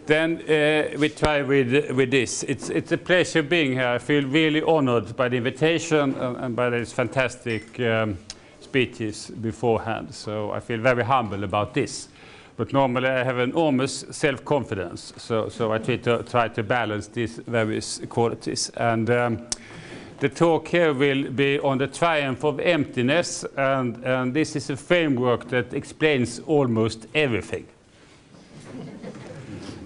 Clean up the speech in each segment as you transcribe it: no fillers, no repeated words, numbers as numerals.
Then we try with this. It's a pleasure being here. I feel really honored by the invitation and by these fantastic speeches beforehand. So I feel very humble about this. But normally I have enormous self-confidence. So I try to balance these various qualities. And the talk here will be on the triumph of emptiness. And this is a framework that explains almost everything.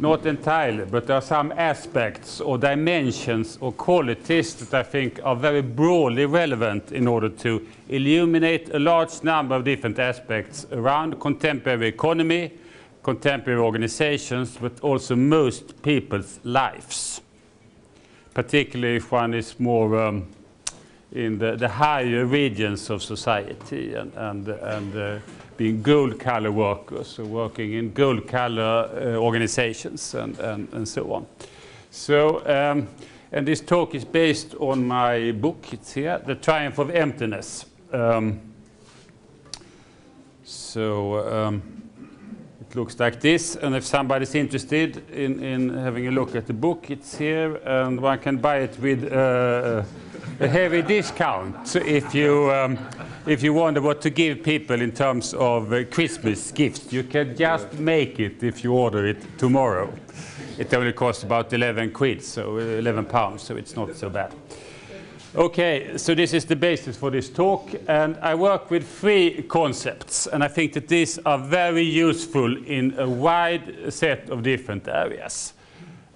Not entirely, but there are some aspects or dimensions or qualities that I think are very broadly relevant in order to illuminate a large number of different aspects around contemporary economy, contemporary organizations, but also most people's lives. Particularly if one is more in the higher regions of society and being gold-collar workers, or working in gold-collar organizations and so on. So, and this talk is based on my book, it's here, The Triumph of Emptiness. It looks like this, and if somebody's interested in having a look at the book, it's here, and one can buy it with a heavy discount. So if you wonder what to give people in terms of Christmas gifts, you can just make it if you order it tomorrow. It only costs about 11 quid, so 11 pounds, so it's not so bad. Okay, so this is the basis for this talk, and I work with 3 concepts, and I think that these are very useful in a wide set of different areas.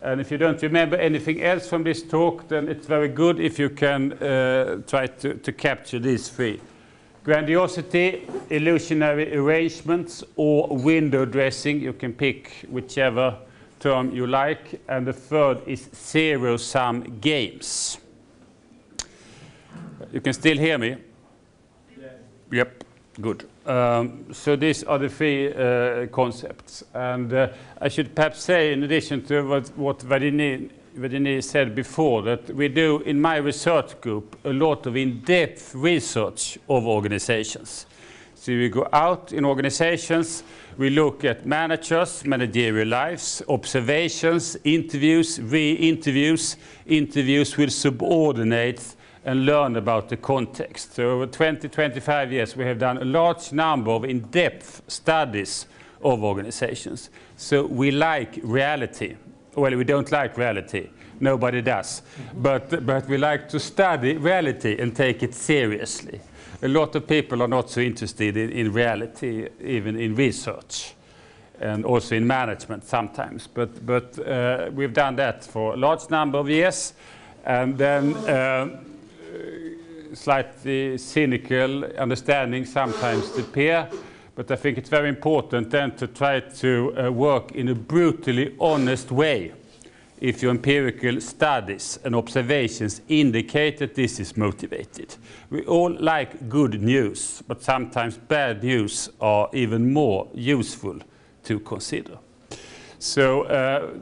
And if you don't remember anything else from this talk, then it's very good if you can try to capture these 3. Grandiosity, illusionary arrangements, or window dressing. You can pick whichever term you like. And the third is zero-sum games. You can still hear me? Yes. Yep, good. So these are the 3 concepts. And I should perhaps say, in addition to what Vallando said before, that we do in my research group a lot of in-depth research of organizations. So we go out in organizations, we look at managers, managerial lives, observations, interviews, re-interviews, interviews with subordinates, and learn about the context. So over 20-25 years, we have done a large number of in-depth studies of organizations. So we like reality. Well, we don't like reality. Nobody does. But we like to study reality and take it seriously. A lot of people are not so interested in reality, even in research, and also in management sometimes. But we've done that for a large number of years. And then slightly cynical understanding sometimes appear, but I think it's very important then to try to work in a brutally honest way if your empirical studies and observations indicate that this is motivated. We all like good news, but sometimes bad news are even more useful to consider. So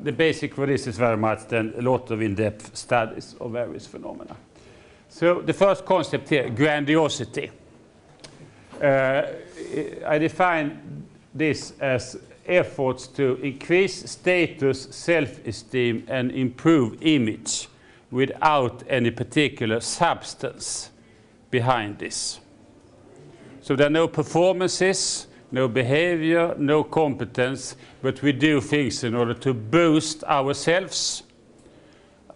the basic for this is very much then a lot of in-depth studies of various phenomena. So the first concept here, grandiosity. I define this as efforts to increase status, self-esteem, and improve image without any particular substance behind this. So there are no performances, no behavior, no competence, but we do things in order to boost ourselves,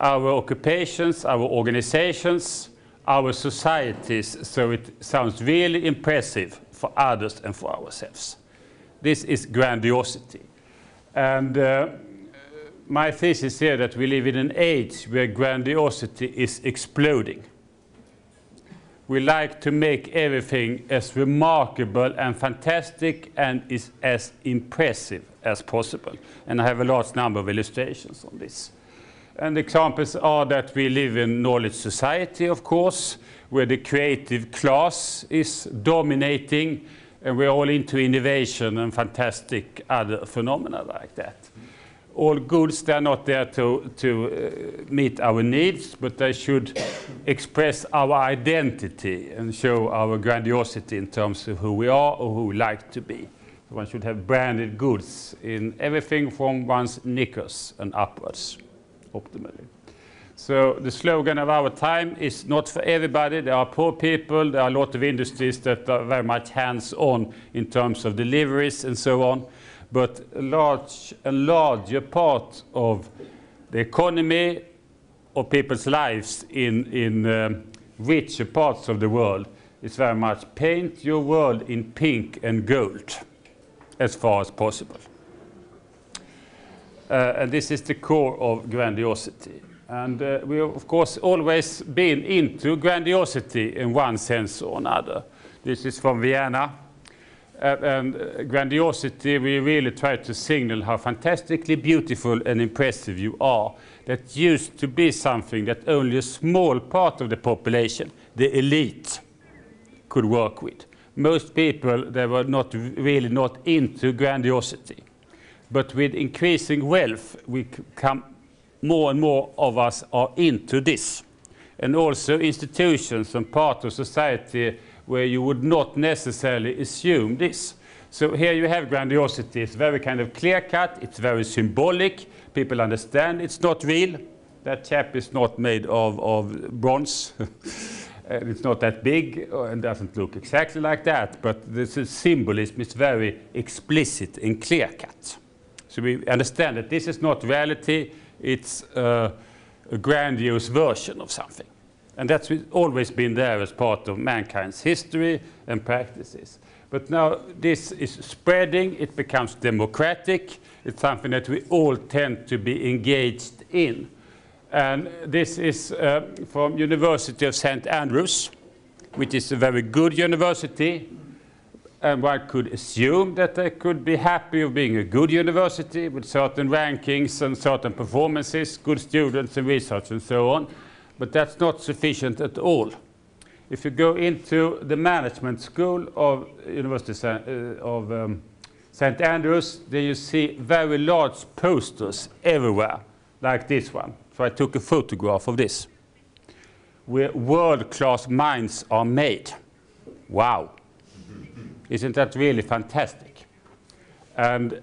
our occupations, our organizations, our societies, so it sounds really impressive for others and for ourselves. This is grandiosity. And my thesis here that we live in an age where grandiosity is exploding. We like to make everything as remarkable and fantastic and is as impressive as possible. And I have a large number of illustrations on this. And examples are that we live in knowledge society, of course, where the creative class is dominating, and we're all into innovation and fantastic other phenomena like that. All goods, they're not there to meet our needs, but they should express our identity and show our grandiosity in terms of who we are or who we like to be. So one should have branded goods in everything from one's knickers and upwards, optimally. So the slogan of our time is not for everybody. There are poor people, there are a lot of industries that are very much hands-on in terms of deliveries and so on. But a larger part of the economy of people's lives in richer parts of the world is very much paint your world in pink and gold as far as possible. And this is the core of grandiosity. And we have, of course, always been into grandiosity in one sense or another. This is from Vienna. And grandiosity, we really try to signal how fantastically beautiful and impressive you are. That used to be something that only a small part of the population, the elite, could work with. Most people, they were really not into grandiosity. But with increasing wealth, more and more of us are into this. And also institutions and part of society where you would not necessarily assume this. So here you have grandiosity. It's very kind of clear-cut. It's very symbolic. People understand it's not real. That chap is not made of bronze. It's not that big and doesn't look exactly like that. But this symbolism is very explicit and clear-cut. So we understand that this is not reality. It's a grandiose version of something. And that's always been there as part of mankind's history and practices. But now this is spreading, it becomes democratic, it's something that we all tend to be engaged in. And this is from University of St. Andrews, which is a very good university. And one could assume that they could be happy of being a good university with certain rankings and certain performances, good students and research and so on. But that's not sufficient at all. If you go into the management school of University of St. Andrews, then you see very large posters everywhere, like this one. So I took a photograph of this, where world-class minds are made. Wow. Isn't that really fantastic? And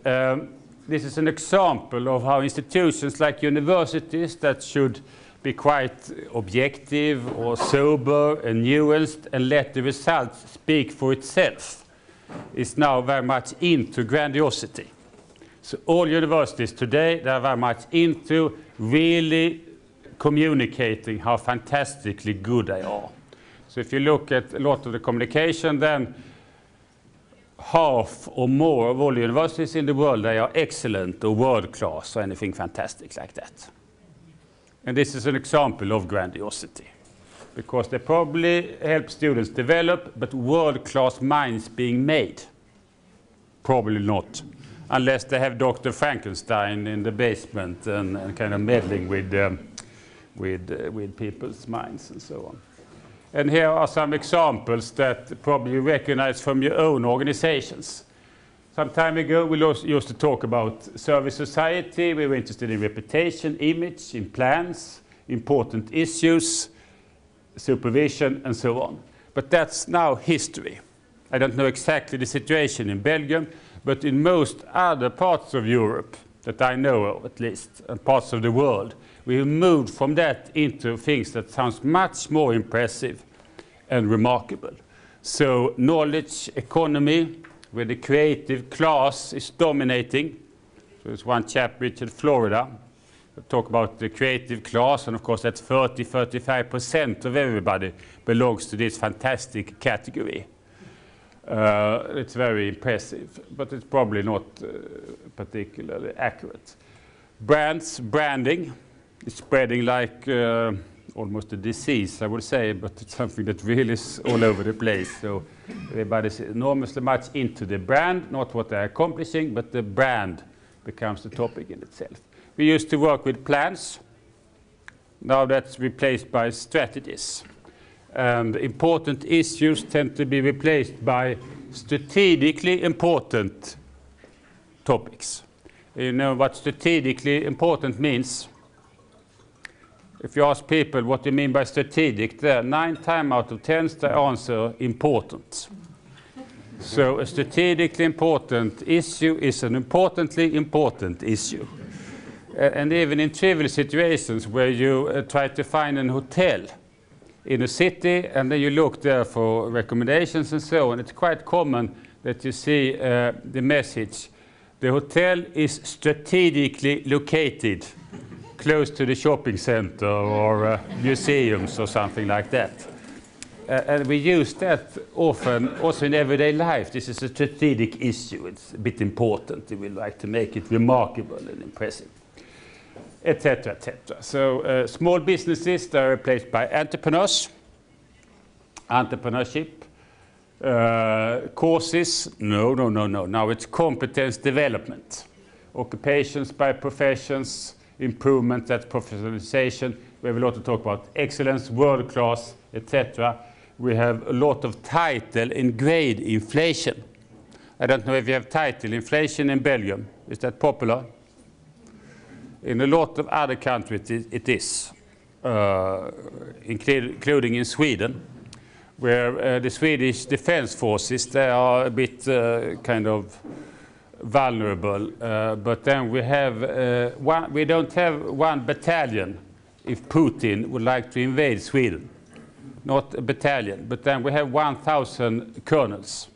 this is an example of how institutions like universities that should be quite objective or sober and nuanced and let the results speak for itself is now very much into grandiosity. So all universities today, they are very much into really communicating how fantastically good they are. So if you look at a lot of the communication, then half or more of all universities in the world, they are excellent or world-class or anything fantastic like that. And this is an example of grandiosity, because they probably help students develop, but world-class minds being made, probably not, unless they have Dr. Frankenstein in the basement and kind of meddling with people's minds and so on. And here are some examples that probably you recognize from your own organizations. Some time ago, we used to talk about service society. We were interested in reputation, image, in plans, important issues, supervision, and so on. But that's now history. I don't know exactly the situation in Belgium, but in most other parts of Europe that I know of, at least, and parts of the world, we have moved from that into things that sounds much more impressive and remarkable. So knowledge economy, where the creative class is dominating. So there's one chap, Richard Florida, that talk about the creative class, and of course that's 30–35% of everybody belongs to this fantastic category. It's very impressive, but it's probably not particularly accurate. Branding is spreading like almost a disease, I would say, but it's something that really is all over the place. So everybody's enormously much into the brand, not what they're accomplishing, but the brand becomes the topic in itself. We used to work with plans. Now that's replaced by strategies. And important issues tend to be replaced by strategically important topics. You know what strategically important means? If you ask people what they mean by strategic, 9 times out of 10 they answer important. So a strategically important issue is an importantly important issue. And even in trivial situations where you try to find an hotel in a city and then you look there for recommendations and so on, it's quite common that you see the message, the hotel is strategically located close to the shopping center or museums or something like that. And we use that often also in everyday life. This is a strategic issue. It's a bit important. We like to make it remarkable and impressive, etc., etc. So small businesses, they're replaced by entrepreneurs, entrepreneurship, courses, no. Now it's competence development. Occupations by professions, improvement, that's professionalization. We have a lot to talk about excellence, world class, etc. We have a lot of title and grade inflation. I don't know if you have title inflation in Belgium. Is that popular? In a lot of other countries it is, including in Sweden, where the Swedish defense forces, they are a bit kind of vulnerable. But then we don't have 1 battalion if Putin would like to invade Sweden. Not a battalion, but then we have 1,000 colonels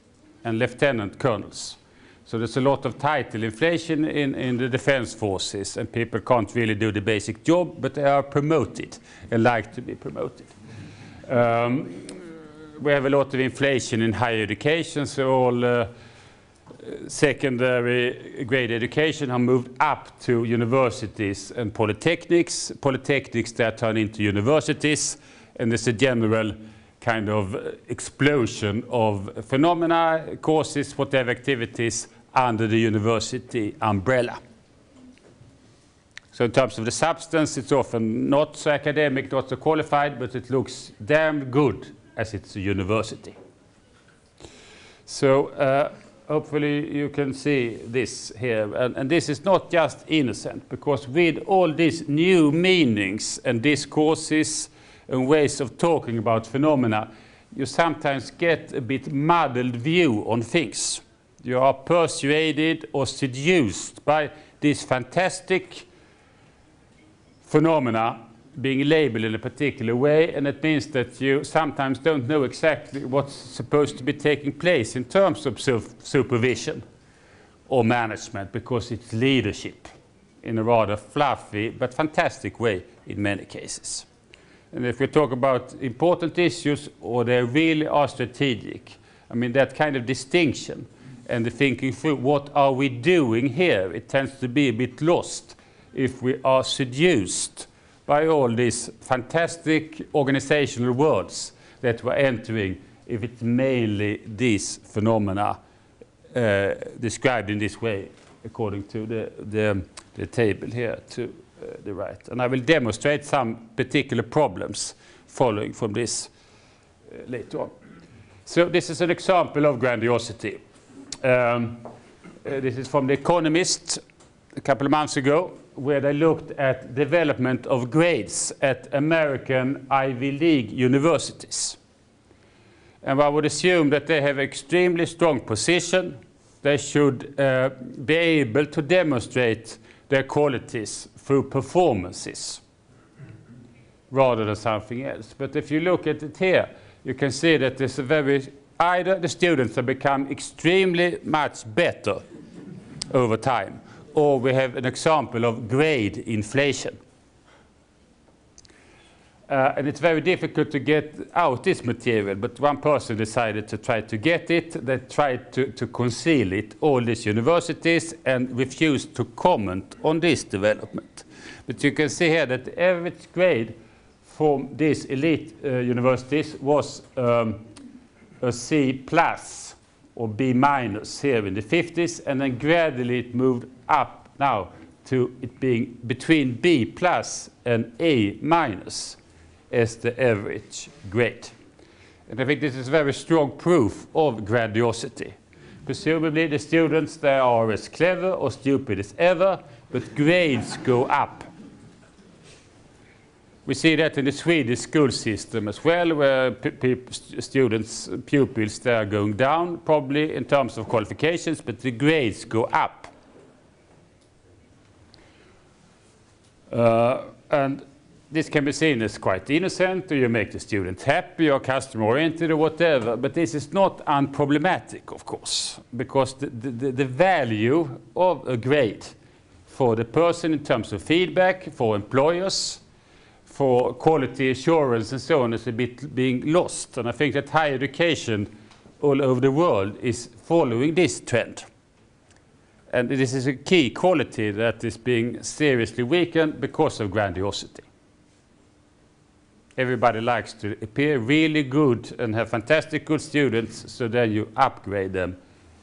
and lieutenant colonels. So there's a lot of title inflation in the defense forces, and people can't really do the basic job, but they are promoted and like to be promoted. We have a lot of inflation in higher education, so all secondary grade education are moved up to universities and polytechnics. Polytechnics that turn into universities, and there's a general kind of explosion of phenomena, courses, whatever activities under the university umbrella. So in terms of the substance, it's often not so academic, not so qualified, but it looks damn good as it's a university. So hopefully you can see this here. And this is not just innocent, because with all these new meanings and discourses and ways of talking about phenomena, you sometimes get a bit muddled view on things. You are persuaded or seduced by these fantastic phenomena being labeled in a particular way, and it means that you sometimes don't know exactly what's supposed to be taking place in terms of supervision or management, because it's leadership in a rather fluffy but fantastic way in many cases. And if we talk about important issues, or they really are strategic, I mean, that kind of distinction and the thinking through what are we doing here, it tends to be a bit lost if we are seduced by all these fantastic organizational words that we're entering, if it's mainly these phenomena described in this way, according to the table here to the right. And I will demonstrate some particular problems following from this later on. So this is an example of grandiosity. This is from The Economist a couple of months ago, where they looked at development of grades at American Ivy League universities. And I would assume that they have extremely strong position. They should be able to demonstrate their qualities through performances rather than something else. But if you look at it here, you can see that there's either the students have become extremely much better over time, or we have an example of grade inflation. And it's very difficult to get out this material, but one person decided to try to get it. They tried to conceal it, all these universities, and refused to comment on this development. But you can see here that the average grade from these elite universities was a C plus or B minus here in the 50s, and then gradually it moved up now to it being between B plus and A minus as the average grade. And I think this is very strong proof of grandiosity. Presumably the students, they are as clever or stupid as ever, but grades go up. We see that in the Swedish school system as well, where pupils, they are going down probably in terms of qualifications, but the grades go up. And this can be seen as quite innocent, or you make the student happy, or customer-oriented, or whatever. But this is not unproblematic, of course, because the value of a grade for the person in terms of feedback, for employers, for quality assurance and so on is a bit being lost. And I think that higher education all over the world is following this trend. And this is a key quality that is being seriously weakened because of grandiosity. Everybody likes to appear really good and have fantastic good students, so then you upgrade them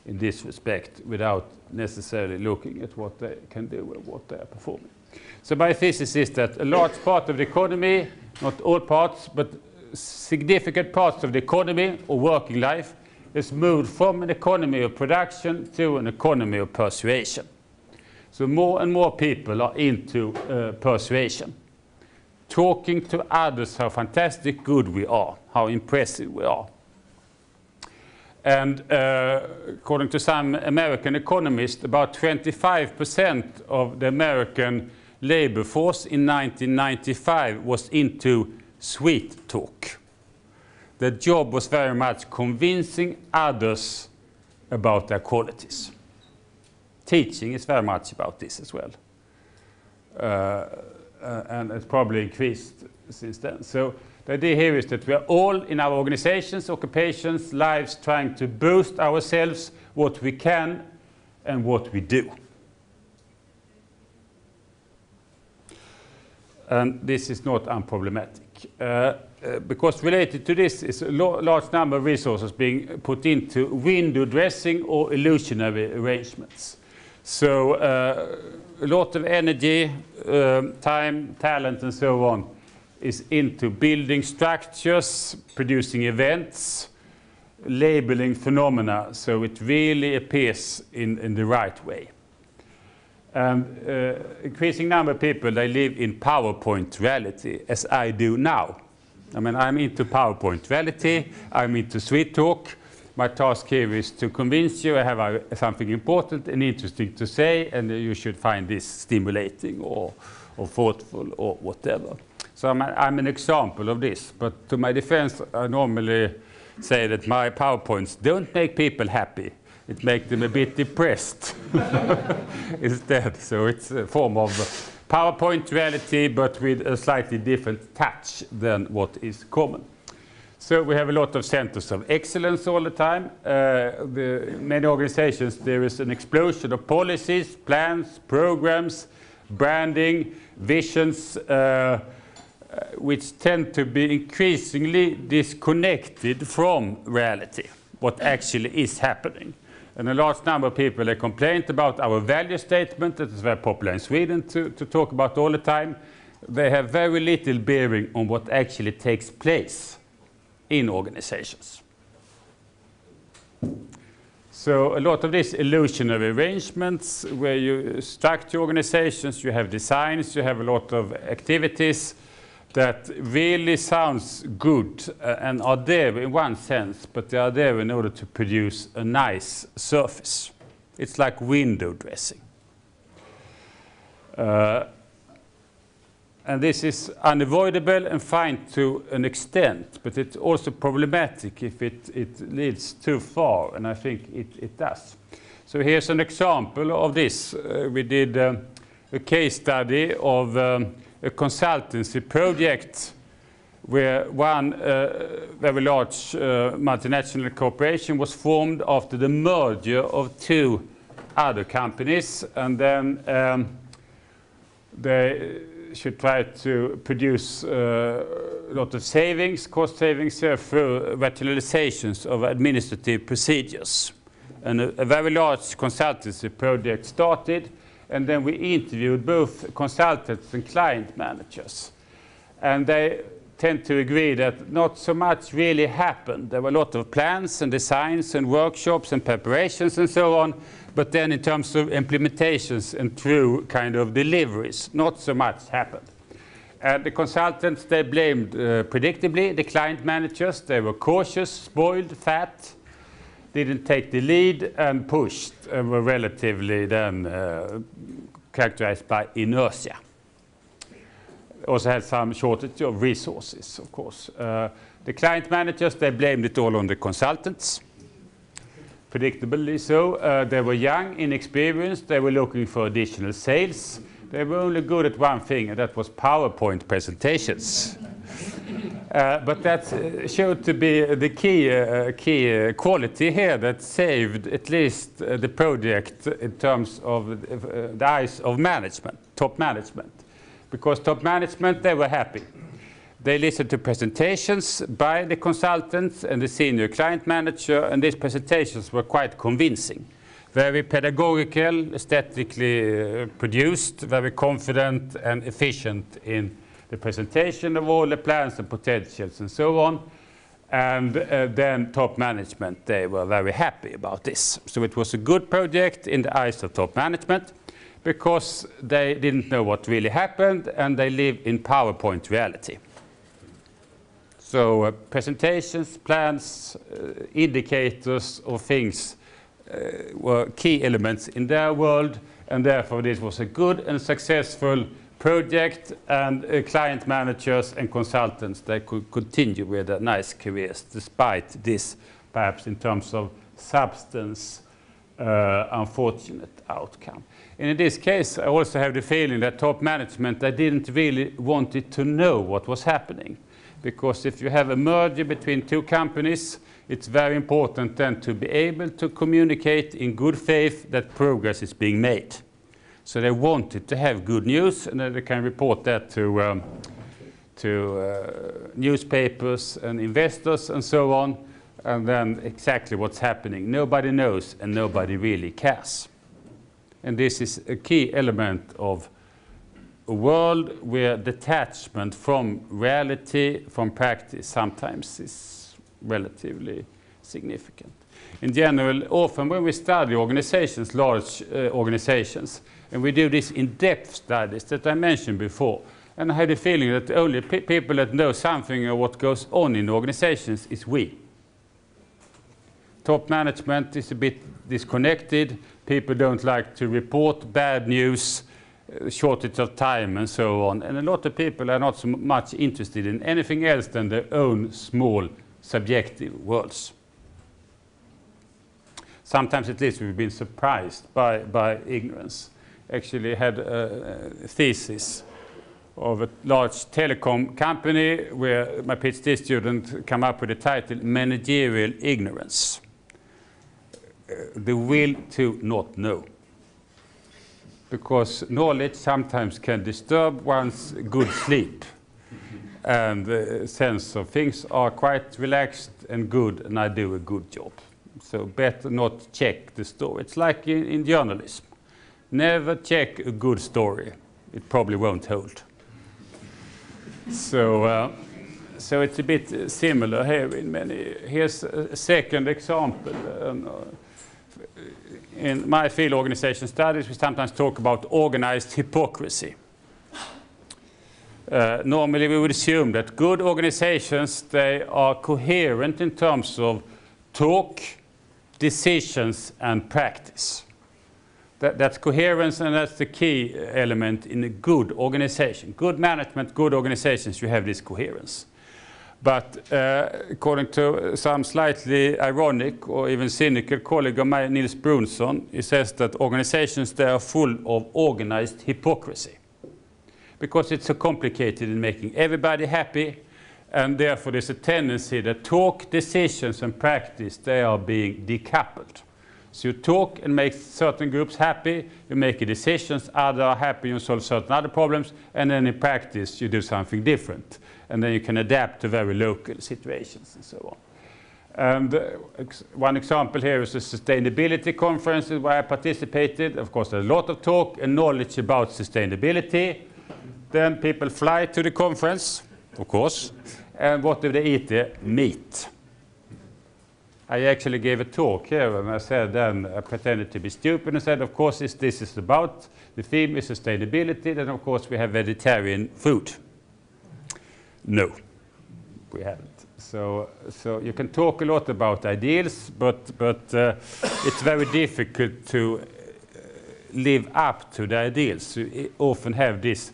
in this respect without necessarily looking at what they can do and what they are performing. So my thesis is that a large part of the economy, not all parts, but significant parts of the economy or working life is moved from an economy of production to an economy of persuasion. So more and more people are into persuasion, talking to others how fantastic good we are, how impressive we are. And according to some American economists, about 25% of the American labor force in 1995 was into sweet talk. The job was very much convincing others about their qualities. Teaching is very much about this as well. And it's probably increased since then. So the idea here is that we are all in our organizations, occupations, lives trying to boost ourselves, what we can and what we do. And this is not unproblematic. Because related to this is a large number of resources being put into window dressing or illusionary arrangements. So a lot of energy, time, talent and so on is into building structures, producing events, labeling phenomena, so it really appears in the right way. Increasing number of people, they live in PowerPoint reality, as I do now. I mean, I'm into PowerPoint reality, I'm into sweet talk. My task here is to convince you I have something important and interesting to say, and you should find this stimulating or thoughtful or whatever. So I'm an example of this, but to my defense, I normally say that my PowerPoints don't make people happy. It makes them a bit depressed instead. So it's a form of PowerPoint reality, but with a slightly different touch than what is common. So we have a lot of centers of excellence all the time. Many organizations, there is an explosion of policies, plans, programs, branding, visions, which tend to be increasingly disconnected from reality, what actually is happening. And a large number of people, they complain about our value statement that is very popular in Sweden to talk about all the time. They have very little bearing on what actually takes place in organizations. So a lot of these illusionary arrangements where you structure organizations, you have designs, you have a lot of activities that really sounds good and are there in one sense, but they are there in order to produce a nice surface. It's like window dressing. And this is unavoidable and fine to an extent, but it's also problematic if it leads too far, and I think it does. So here's an example of this. We did a case study of a consultancy project where one very large multinational corporation was formed after the merger of two other companies, and then they should try to produce a lot of savings, cost savings through rationalizations of administrative procedures. And a very large consultancy project started, and then we interviewed both consultants and client managers. And they tend to agree that not so much really happened. There were a lot of plans and designs and workshops and preparations and so on, but then in terms of implementations and true kind of deliveries, not so much happened. And the consultants, they blamed, predictably, the client managers. They were cautious, spoiled, fat, didn't take the lead, and pushed, and were relatively then characterized by inertia. Also had some shortage of resources, of course. The client managers, they blamed it all on the consultants. Predictably so. They were young, inexperienced. They were looking for additional sales. They were only good at one thing, and that was PowerPoint presentations. But that showed to be the key quality here that saved at least the project in terms of the eyes of management, top management. Because top management, they were happy. They listened to presentations by the consultants and the senior client manager, and these presentations were quite convincing. Very pedagogical, aesthetically produced, very confident and efficient in the presentation of all the plans and potentials and so on. And then top management, they were very happy about this. So it was a good project in the eyes of top management because they didn't know what really happened and they live in PowerPoint reality. So presentations, plans, indicators of things were key elements in their world, and therefore this was a good and successful project, and client managers and consultants, they could continue with their nice careers despite this, perhaps in terms of substance, unfortunate outcome. And in this case, I also have the feeling that top management, they didn't really want it to know what was happening. Because if you have a merger between two companies, it's very important then to be able to communicate in good faith that progress is being made. So they wanted to have good news, and then they can report that to newspapers and investors and so on, and then exactly what's happening. Nobody knows and nobody really cares. And this is a key element of a world where detachment from reality, from practice, sometimes is relatively significant. In general, often when we study organizations, large organizations, and we do these in-depth studies that I mentioned before, and I had the feeling that the only people that know something of what goes on in organizations is we. Top management is a bit disconnected. People don't like to report bad news, shortage of time and so on. And a lot of people are not so much interested in anything else than their own small subjective worlds. Sometimes at least we've been surprised by ignorance. Actually had a thesis of a large telecom company where my PhD student came up with the title Managerial Ignorance. The will to not know. Because knowledge sometimes can disturb one's good sleep. And the sense of things are quite relaxed and good, and I do a good job. So better not check the story. It's like in journalism. Never check a good story. It probably won't hold. So it's a bit similar here in many. Here's a second example. In my field organization studies, we sometimes talk about organized hypocrisy. Normally we would assume that good organizations, they are coherent in terms of talk, decisions, and practice. That's coherence, and that's the key element in a good organization. Good management, good organizations, you have this coherence. But according to some slightly ironic or even cynical colleague of mine, Nils Brunson, he says that organizations, they are full of organized hypocrisy. Because it's so complicated in making everybody happy, and therefore there's a tendency that talk, decisions, and practice, they are being decoupled. So you talk and make certain groups happy, you make decisions, others are happy, you solve certain other problems, and then in practice you do something different. And then you can adapt to very local situations and so on. And one example here is a sustainability conference where I participated. Of course, there's a lot of talk and knowledge about sustainability. Then people fly to the conference, of course, and what do they eat there? Meat. I actually gave a talk here, and I said then, I pretended to be stupid and said, of course, this is about, the theme is sustainability, then of course we have vegetarian food. No, we haven't. So you can talk a lot about ideals, but it's very difficult to live up to the ideals. You often have this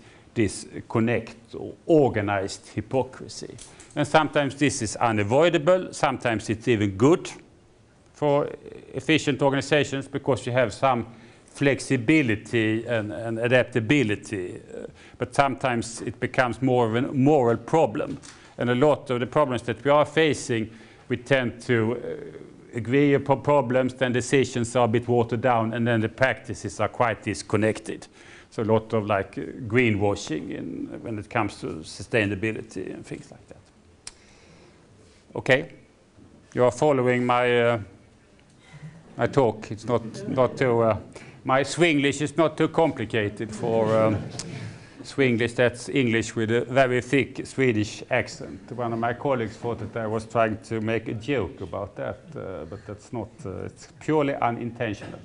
connect or organized hypocrisy. And sometimes this is unavoidable, sometimes it's even good for efficient organizations because you have some flexibility and adaptability, but sometimes it becomes more of a moral problem. And a lot of the problems that we are facing, we tend to agree upon problems, then decisions are a bit watered down, and then the practices are quite disconnected. So a lot of like greenwashing when it comes to sustainability and things like that. Okay, you are following my my talk. It's not too. My Swinglish is not too complicated for Swinglish. That's English with a very thick Swedish accent. One of my colleagues thought that I was trying to make a joke about that, but that's not. It's purely unintentional.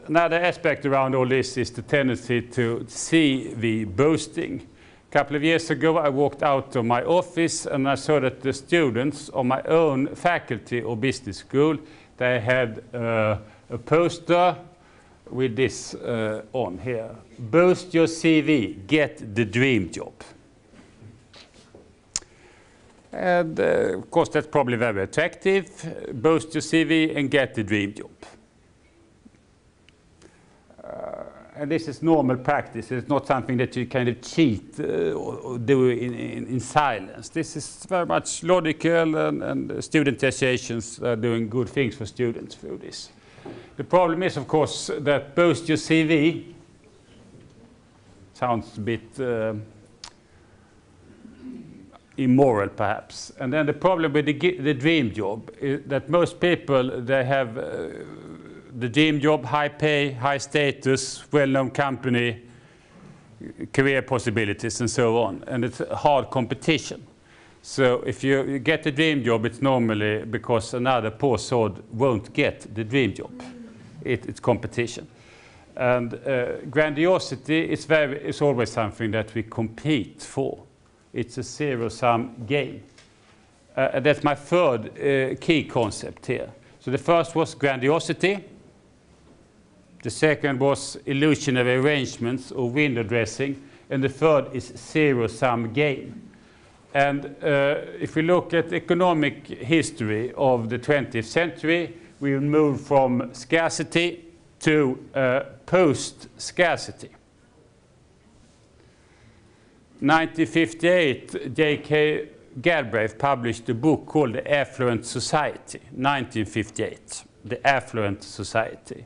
Another aspect around all this is the tendency to see the boasting. A couple of years ago, I walked out of my office and I saw that the students of my own faculty or business school, they had a poster with this on here. Boast your CV, get the dream job. And of course, that's probably very attractive. Boast your CV and get the dream job. And this is normal practice. It's not something that you kind of cheat or do in silence. This is very much logical, and student associations are doing good things for students through this. The problem is, of course, that boast your CV sounds a bit immoral, perhaps. And then the problem with the dream job is that most people, they have the dream job, high pay, high status, well-known company, career possibilities, and so on. And it's a hard competition. So if you get the dream job, it's normally because another poor sod won't get the dream job. It's competition. And grandiosity is always something that we compete for. It's a zero-sum game. That's my third key concept here. So the first was grandiosity. The second was illusionary arrangements or window dressing. And the third is zero-sum game. And if we look at economic history of the 20th century, we moved from scarcity to post-scarcity. 1958, J.K. Galbraith published a book called The Affluent Society. 1958, The Affluent Society.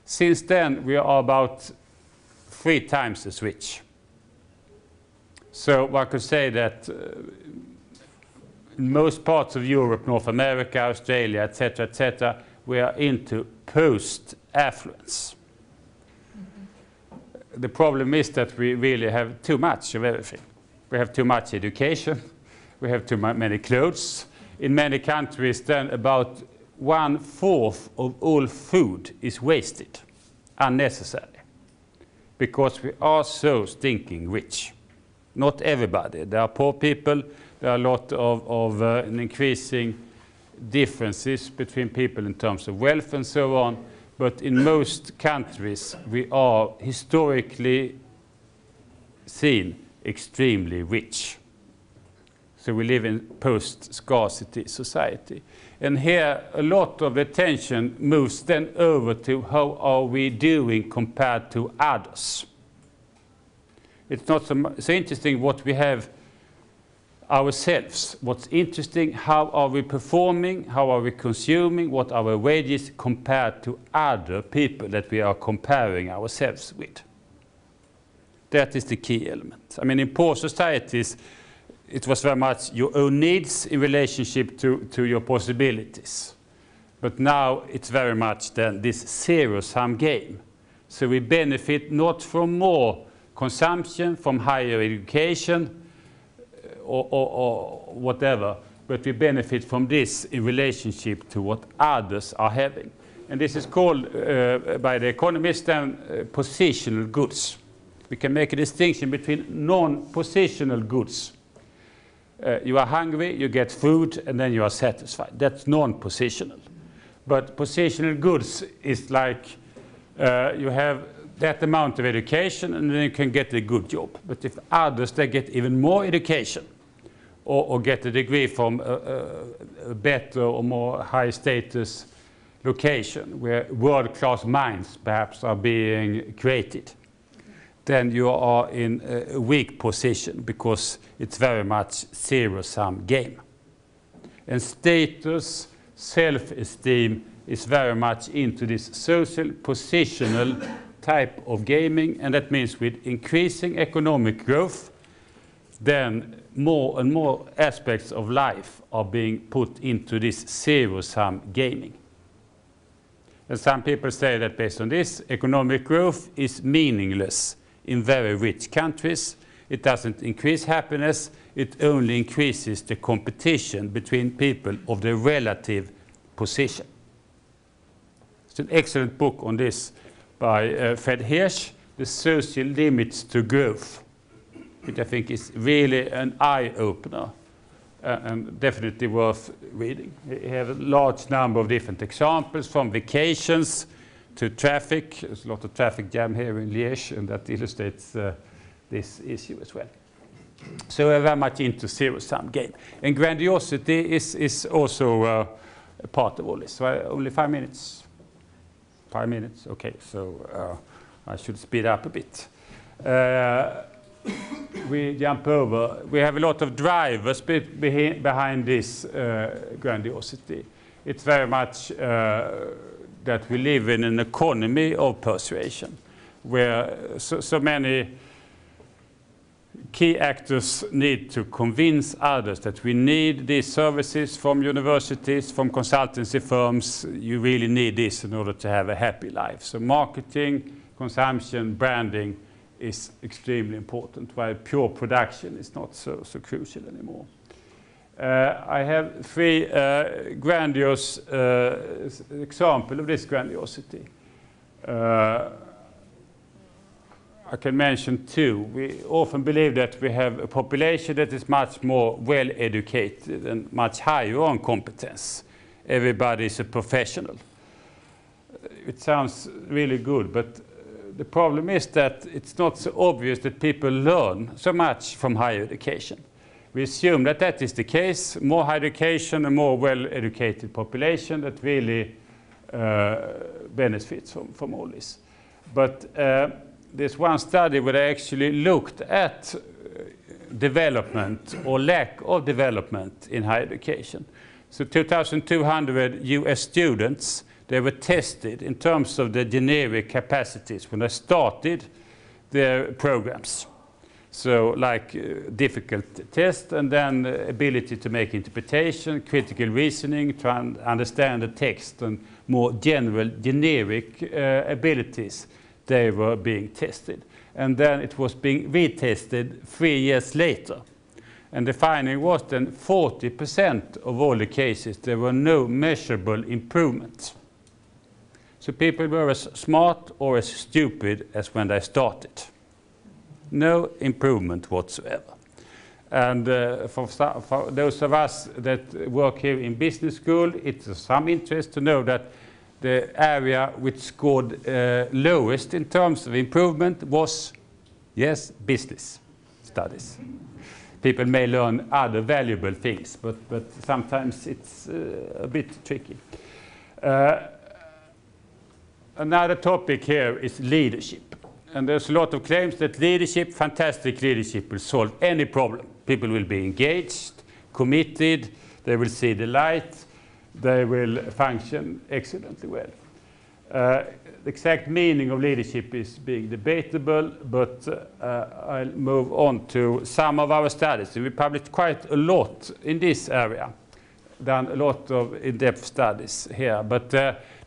Since then, we are about 3 times as rich. So one could say that in most parts of Europe, North America, Australia, etc., we are into post-affluence. The problem is that we really have too much of everything. We have too much education. We have too many clothes. In many countries, then about 1/4 of all food is wasted unnecessarily because we are so stinking rich. Not everybody. There are poor people. There are a lot of increasing differences between people in terms of wealth and so on. But in most countries, we are historically seen extremely rich. So we live in post-scarcity society. And here, a lot of attention moves then over to how are we doing compared to others. It's not so interesting what we have ourselves. What's interesting, how are we performing, how are we consuming, what are our wages compared to other people that we are comparing ourselves with. That is the key element. I mean, in poor societies, it was very much your own needs in relationship to your possibilities. But now it's very much then this zero-sum game. So we benefit not from more consumption, from higher education, or whatever, but we benefit from this in relationship to what others are having. And this is called, by the economists, then, positional goods. We can make a distinction between non-positional goods. You are hungry, you get food, and then you are satisfied. That's non-positional. But positional goods is like you have that amount of education, and then you can get a good job. But if others, they get even more education, or get a degree from a better or more high status location, where world-class minds perhaps are being created, then you are in a weak position because it's very much zero-sum game. And status, self-esteem is very much into this social, positional type of gaming, and that means with increasing economic growth, then more and more aspects of life are being put into this zero-sum gaming. And some people say that based on this, economic growth is meaningless in very rich countries. It doesn't increase happiness, it only increases the competition between people of the relative position. It's an excellent book on this by Fred Hirsch, The Social Limits to Growth, which I think is really an eye-opener and definitely worth reading. We have a large number of different examples, from vacations to traffic. There's a lot of traffic jam here in Liège, and that illustrates this issue as well. So we're very much into zero-sum game. And grandiosity is also a part of all this. So only 5 minutes. 5 minutes, okay, so I should speed up a bit. We jump over. We have a lot of drivers behind this grandiosity. It's very much that we live in an economy of persuasion, where so many key actors need to convince others that we need these services from universities, from consultancy firms. You really need this in order to have a happy life. So marketing, consumption, branding is extremely important, while pure production is not so crucial anymore. I have 3 grandiose examples of this grandiosity. I can mention 2. We often believe that we have a population that is much more well-educated and much higher on competence. Everybody is a professional. It sounds really good, but the problem is that it's not so obvious that people learn so much from higher education. We assume that that is the case. More higher education, a more well-educated population that really benefits from all this. But there's one study where they actually looked at development or lack of development in higher education. So 2,200 US students, they were tested in terms of the generic capacities when they started their programs. So like difficult test, and then ability to make interpretation, critical reasoning, to understand the text, and more general generic abilities. They were being tested. And then it was being retested 3 years later. And the finding was then 40% of all the cases, there were no measurable improvements. So people were as smart or as stupid as when they started. No improvement whatsoever. And for those of us that work here in business school, it's of some interest to know that the area which scored lowest in terms of improvement was, yes, business studies. People may learn other valuable things, but sometimes it's a bit tricky. Another topic here is leadership. And there's a lot of claims that leadership, fantastic leadership, will solve any problem. People will be engaged, committed, they will see the light, they will function excellently well. The exact meaning of leadership is being debatable, but I'll move on to some of our studies. We published quite a lot in this area, done a lot of in-depth studies here, but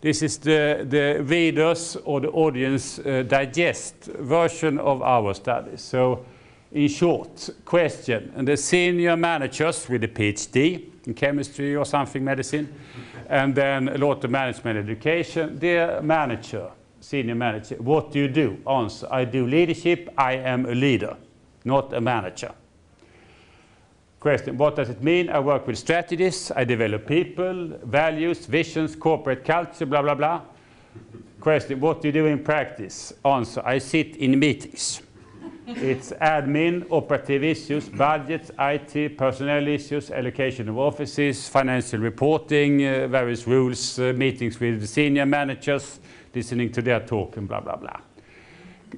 this is the readers or the audience digest version of our studies. So in short, question, and the senior managers with a PhD in chemistry or something, medicine, and then a lot of management education. Dear manager, senior manager, what do you do? Answer, I do leadership, I am a leader, not a manager. Question, what does it mean? I work with strategies, I develop people, values, visions, corporate culture, blah, blah, blah. Question, what do you do in practice? Answer, I sit in meetings. It's admin, operative issues, budgets, IT, personnel issues, allocation of offices, financial reporting, various rules, meetings with the senior managers, listening to their talk, and blah, blah, blah.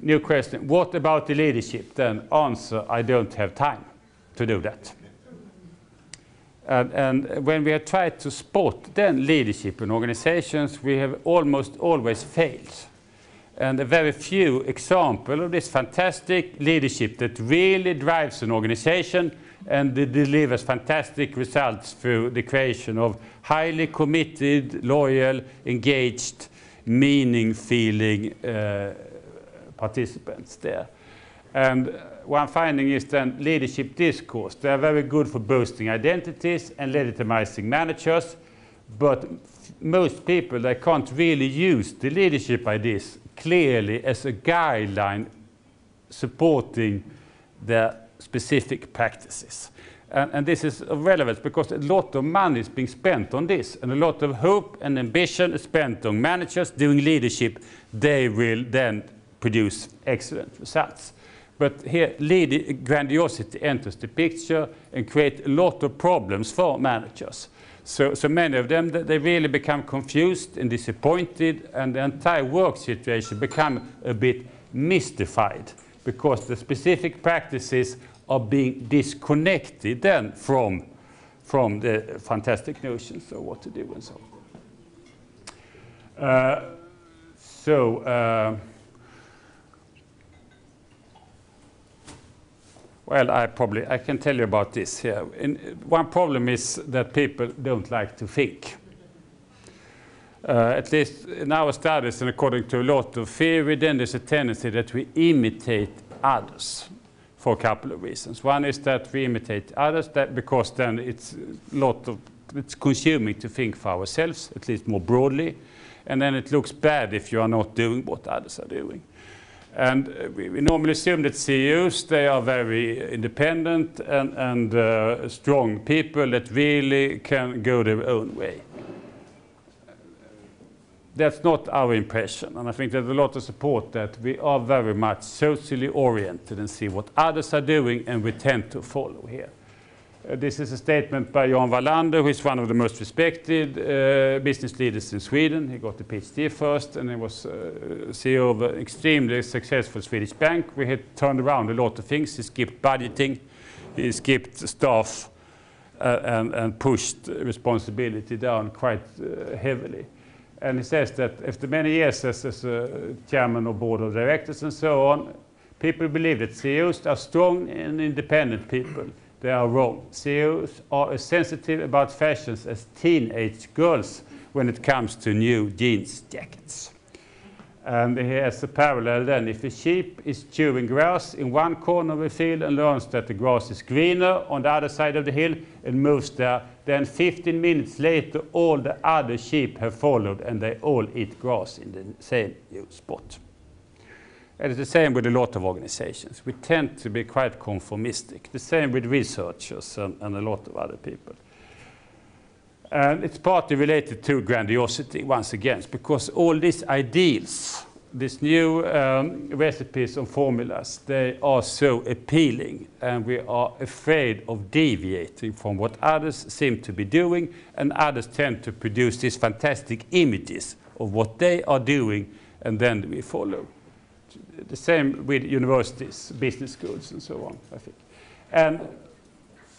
New question, what about the leadership then? Answer, I don't have time to do that. And when we have tried to spot then leadership in organizations, we have almost always failed. And a very few examples of this fantastic leadership that really drives an organization and delivers fantastic results through the creation of highly committed, loyal, engaged, meaning-feeling participants there. And one finding is then leadership discourse. They are very good for boosting identities and legitimizing managers, but most people, they can't really use the leadership ideas clearly as a guideline supporting their specific practices. And this is of relevance because a lot of money is being spent on this, and a lot of hope and ambition is spent on managers doing leadership. They will then produce excellent results. But here, grandiosity enters the picture and creates a lot of problems for managers. So many of them, they really become confused and disappointed, and the entire work situation becomes a bit mystified because the specific practices are being disconnected then from the fantastic notions of what to do and so on. Well, I can tell you about this here. One problem is that people don't like to think. At least in our studies and according to a lot of theory, then there's a tendency that we imitate others for a couple of reasons. One is that we imitate others because then it's consuming to think for ourselves, at least more broadly, and then it looks bad if you are not doing what others are doing. And we normally assume that CEOs, they are very independent and strong people that really can go their own way. That's not our impression, and I think there's a lot of support that we are very much socially oriented and see what others are doing, and we tend to follow here. This is a statement by Vallando, who is one of the most respected business leaders in Sweden. He got the PhD first, and he was CEO of an extremely successful Swedish bank. We had turned around a lot of things. He skipped budgeting, he skipped staff, and pushed responsibility down quite heavily. And he says that after many years as a chairman of board of directors and so on, people believe that CEOs are strong and independent people. They are wrong. CEOs are as sensitive about fashions as teenage girls when it comes to new jeans jackets. And he has a parallel then. If a sheep is chewing grass in one corner of a field and learns that the grass is greener on the other side of the hill and moves there, then 15 minutes later all the other sheep have followed and they all eat grass in the same spot. And it's the same with a lot of organizations. We tend to be quite conformistic. The same with researchers and a lot of other people. And it's partly related to grandiosity, once again, because all these ideals, these new recipes and formulas, they are so appealing, and we are afraid of deviating from what others seem to be doing, and others tend to produce these fantastic images of what they are doing, and then we follow. The same with universities, business schools, and so on, I think. And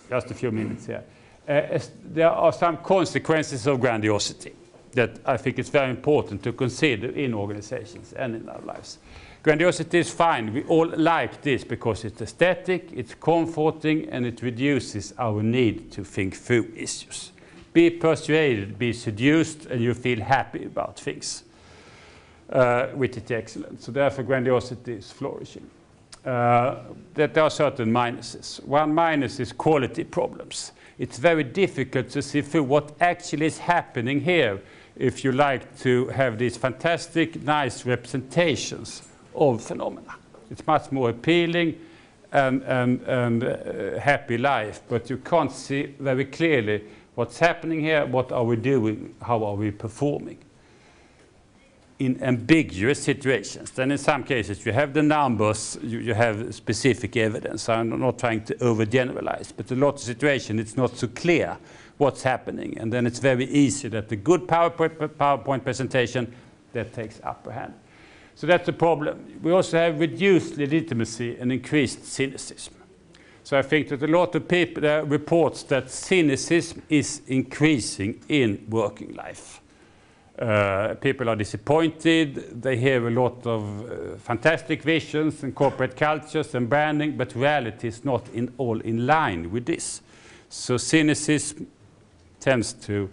just a few minutes here. There are some consequences of grandiosity that I think it's very important to consider in organizations and in our lives. Grandiosity is fine. We all like this because it's aesthetic, it's comforting, and it reduces our need to think through issues. Be persuaded, be seduced, and you feel happy about things, which is excellent. So therefore, grandiosity is flourishing. That there are certain minuses. One minus is quality problems. It's very difficult to see through what actually is happening here if you like to have these fantastic, nice representations of phenomena. It's much more appealing and happy life, but you can't see very clearly what's happening here, what are we doing, how are we performing. In ambiguous situations, then in some cases you have the numbers, you have specific evidence. I'm not trying to overgeneralize, but a lot of situations it's not so clear what's happening, and then it's very easy that the good PowerPoint presentation that takes upper hand. So that's the problem. We also have reduced legitimacy and increased cynicism. So I think that a lot of people reports that cynicism is increasing in working life. People are disappointed. They hear a lot of fantastic visions and corporate cultures and branding, but reality is not all in line with this. So cynicism tends to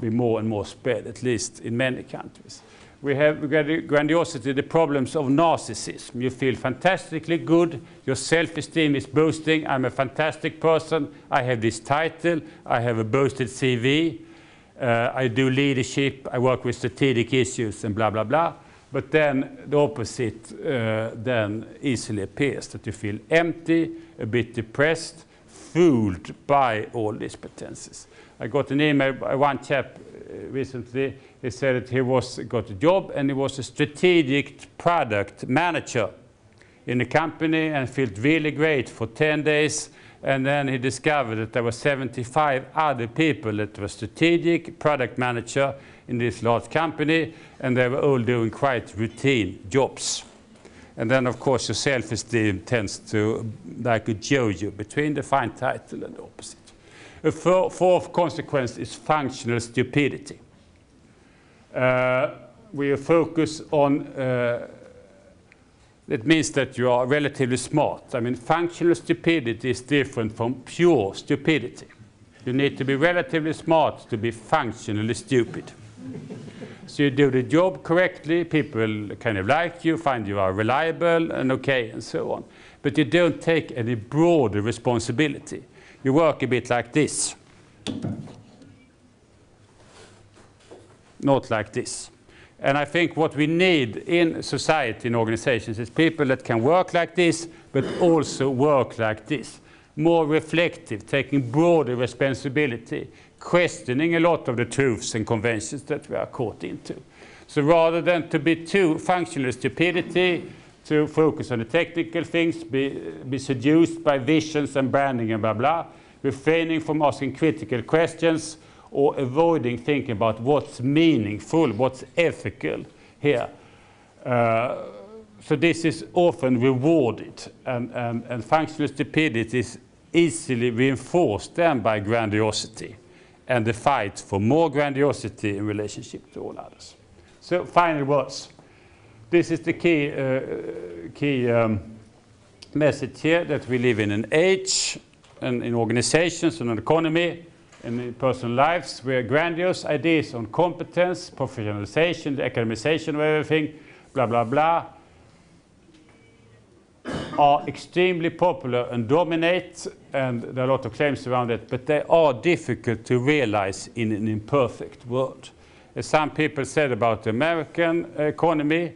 be more and more spread, at least in many countries. We have grandiosity, the problems of narcissism. You feel fantastically good, your self-esteem is boosting, I'm a fantastic person, I have this title, I have a boosted CV, I do leadership, I work with strategic issues and blah, blah, blah. But then the opposite then easily appears, that you feel empty, a bit depressed, fooled by all these pretenses. I got an email by one chap recently. He said that he got a job and he was a strategic product manager in a company and felt really great for 10 days. And then he discovered that there were 75 other people that were strategic product manager in this large company, and they were all doing quite routine jobs. And then, of course, your self-esteem tends to, like a yo-yo, between the fine title and the opposite. A fourth consequence is functional stupidity. We focus on, it means that you are relatively smart. I mean, functional stupidity is different from pure stupidity. You need to be relatively smart to be functionally stupid. So you do the job correctly, people kind of like you, find you are reliable and okay and so on. But you don't take any broader responsibility. You work a bit like this. Not like this. And I think what we need in society, in organizations, is people that can work like this, but also work like this. More reflective, taking broader responsibility, questioning a lot of the truths and conventions that we are caught into. So rather than to be too functional stupidity, to focus on the technical things, be seduced by visions and branding and blah, blah, refraining from asking critical questions, or avoiding thinking about what's meaningful, what's ethical here. So this is often rewarded, and functional stupidity is easily reinforced then by grandiosity and the fight for more grandiosity in relationship to all others. So final words. This is the key message here, that we live in an age and in organizations and an economy and in personal lives where grandiose ideas on competence, professionalization, the academization of everything, blah, blah, blah, are extremely popular and dominate, and there are a lot of claims around it, but they are difficult to realize in an imperfect world. As some people said about the American economy,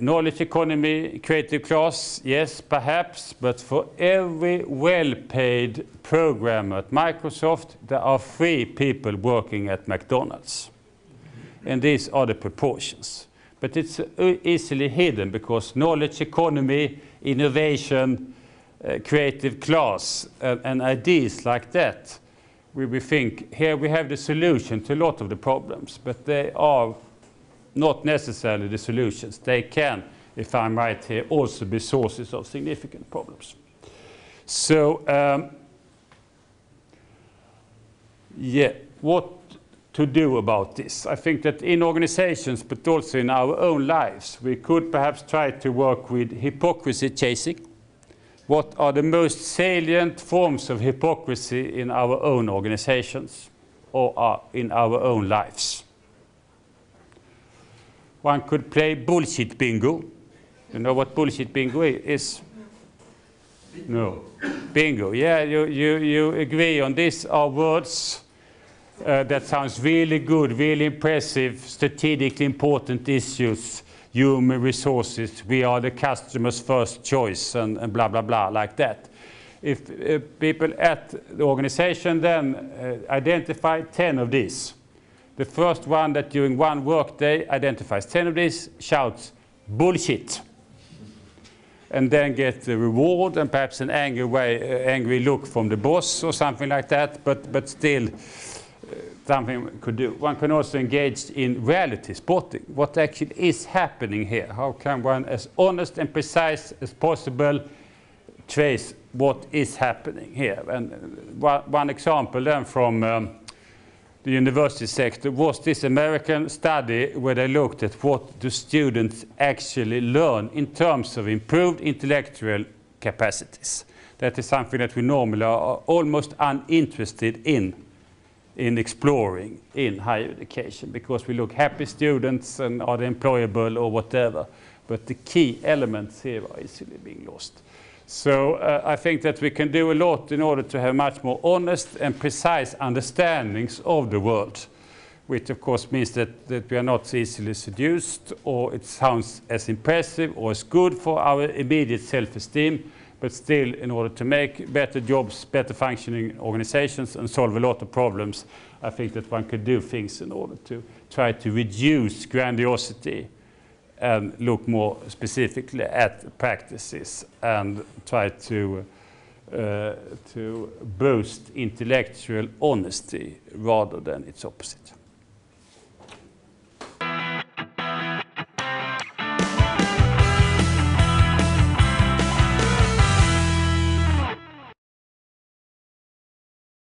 knowledge economy, creative class, yes, perhaps, but for every well-paid programmer at Microsoft, there are 3 people working at McDonald's. And these are the proportions. But it's easily hidden because knowledge economy, innovation, creative class, and ideas like that, we think here we have the solution to a lot of the problems, but they are not necessarily the solutions. They can, if I'm right here, also be sources of significant problems. So, yeah, what to do about this? I think that in organizations, but also in our own lives, we could perhaps try to work with hypocrisy chasing. What are the most salient forms of hypocrisy in our own organizations or in our own lives? One could play bullshit bingo. You know what bullshit bingo is? No. Bingo. Yeah, you agree on these are words that sounds really good, really impressive, strategically important issues, human resources, we are the customer's first choice, and blah, blah, blah, like that. If people at the organization then identify 10 of these, the first one that during one workday identifies 10 of these shouts, bullshit, and then get the reward and perhaps an angry look from the boss or something like that, but still something we could do. One can also engage in reality spotting. What actually is happening here? How can one, as honest and precise as possible, trace what is happening here? And one example then from the university sector was this American study where they looked at what do students actually learn in terms of improved intellectual capacities. That is something that we normally are almost uninterested in exploring in higher education, because we look happy students and are they employable or whatever. But the key elements here are easily being lost. So I think that we can do a lot in order to have much more honest and precise understandings of the world, which of course means that we are not easily seduced, or it sounds as impressive or as good for our immediate self-esteem, but still in order to make better jobs, better functioning organizations and solve a lot of problems, I think that one could do things in order to try to reduce grandiosity and look more specifically at practices and try to boost intellectual honesty rather than its opposite.